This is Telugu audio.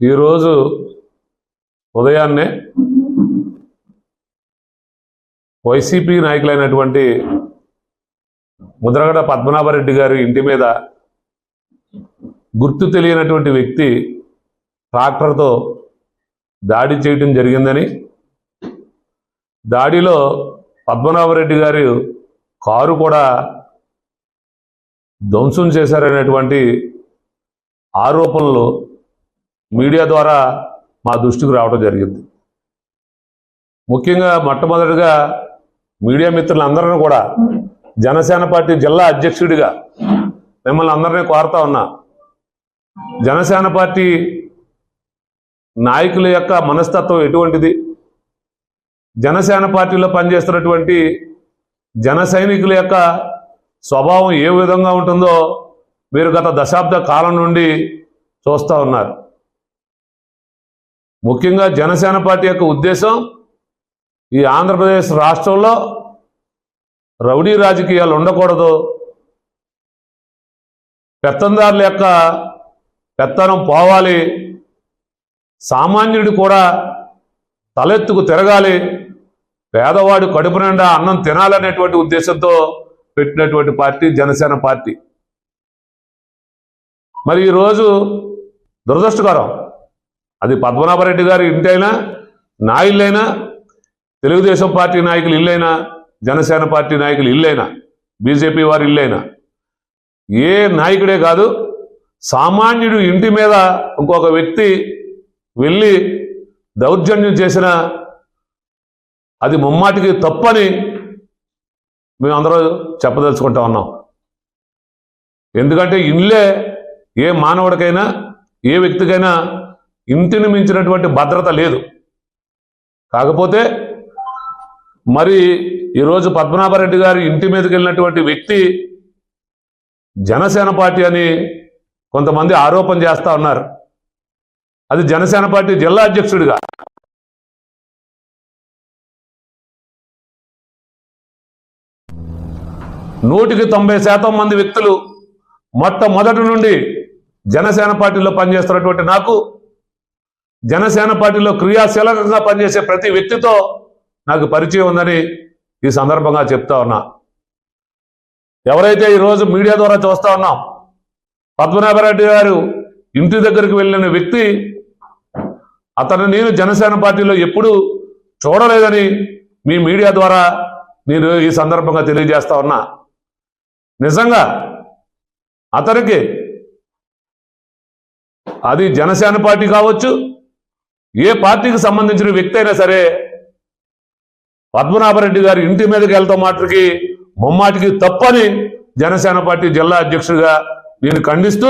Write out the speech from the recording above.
ఈరోజు ఉదయాన్నే వైసీపీ నాయకులైనటువంటి ముద్రగడ పద్మనాభరెడ్డి గారి ఇంటి మీద గుర్తు తెలియనటువంటి వ్యక్తి ట్రాక్టర్తో దాడి చేయడం జరిగిందని, దాడిలో పద్మనాభరెడ్డి గారి కారు కూడా ధ్వంసం చేశారనేటువంటి ఆరోపణలు మీడియా ద్వారా మా దృష్టికి రావడం జరిగింది. ముఖ్యంగా మొట్టమొదటిగా మీడియా మిత్రులందరినీ కూడా జనసేన పార్టీ జిల్లా అధ్యక్షుడిగా మిమ్మల్ని అందరినీ కోరుతా ఉన్నా, జనసేన పార్టీ నాయకుల యొక్క మనస్తత్వం ఎటువంటిది, జనసేన పార్టీలో పనిచేస్తున్నటువంటి జన సైనికుల యొక్క స్వభావం ఏ విధంగా ఉంటుందో మీరు గత దశాబ్ద కాలం నుండి చూస్తూ ఉన్నారు. ముఖ్యంగా జనసేన పార్టీ యొక్క ఉద్దేశం ఈ ఆంధ్రప్రదేశ్ రాష్ట్రంలో రౌడీ రాజకీయాలు ఉండకూడదు, పెత్తందారుల యొక్క పెత్తనం పోవాలి, సామాన్యుడు కూడా తలెత్తుకు తిరగాలి, పేదవాడు కడుపు నిండా అన్నం తినాలనేటువంటి ఉద్దేశంతో పెట్టినటువంటి పార్టీ జనసేన పార్టీ. మరి ఈరోజు దురదృష్టకరం, అది పద్మనాభరెడ్డి గారి ఇంటైనా, నా ఇల్లైనా, తెలుగుదేశం పార్టీ నాయకులు ఇల్లైనా, జనసేన పార్టీ నాయకులు ఇల్లైనా, బీజేపీ వారి ఇల్లైనా, ఏ నాయకుడే కాదు, సామాన్యుడు ఇంటి మీద ఇంకొక వ్యక్తి వెళ్ళి దౌర్జన్యం చేసిన అది ముమ్మాటికి తప్పని మేమందరూ చెప్పదలుచుకుంటా ఉన్నాం. ఎందుకంటే ఇల్లే ఏ మానవుడికైనా ఏ వ్యక్తికైనా ఇంటిని మించినటువంటి భద్రత లేదు. కాకపోతే మరి ఈరోజు పద్మనాభరెడ్డి గారి ఇంటి మీదకి వెళ్ళినటువంటి వ్యక్తి జనసేన పార్టీ అని కొంతమంది ఆరోపణ చేస్తూ ఉన్నారు. అది జనసేన పార్టీ జిల్లా అధ్యక్షుడిగా నూటికి 90% మంది వ్యక్తులు మొట్టమొదటి నుండి జనసేన పార్టీలో పనిచేస్తున్నటువంటి నాకు, జనసేన పార్టీలో క్రియాశీలకంగా పనిచేసే ప్రతి వ్యక్తితో నాకు పరిచయం ఉందని ఈ సందర్భంగా చెప్తా ఉన్నా. ఎవరైతే ఈరోజు మీడియా ద్వారా చూస్తా ఉన్నాం, పద్మనాభరెడ్డి గారు ఇంటి దగ్గరికి వెళ్ళిన వ్యక్తి, అతను నేను జనసేన పార్టీలో ఎప్పుడూ చూడలేదని మీ మీడియా ద్వారా నేను ఈ సందర్భంగా తెలియజేస్తా ఉన్నా. నిజంగా అతనికి అది జనసేన పార్టీ కావచ్చు, ఏ పార్టీకి సంబంధించిన వ్యక్తి అయినా సరే, పద్మనాభరెడ్డి గారి ఇంటి మీదకి వెళ్తాం మాటకి ముమ్మాటికి తప్పని జనసేన పార్టీ జిల్లా అధ్యక్షుడిగా నేను ఖండిస్తూ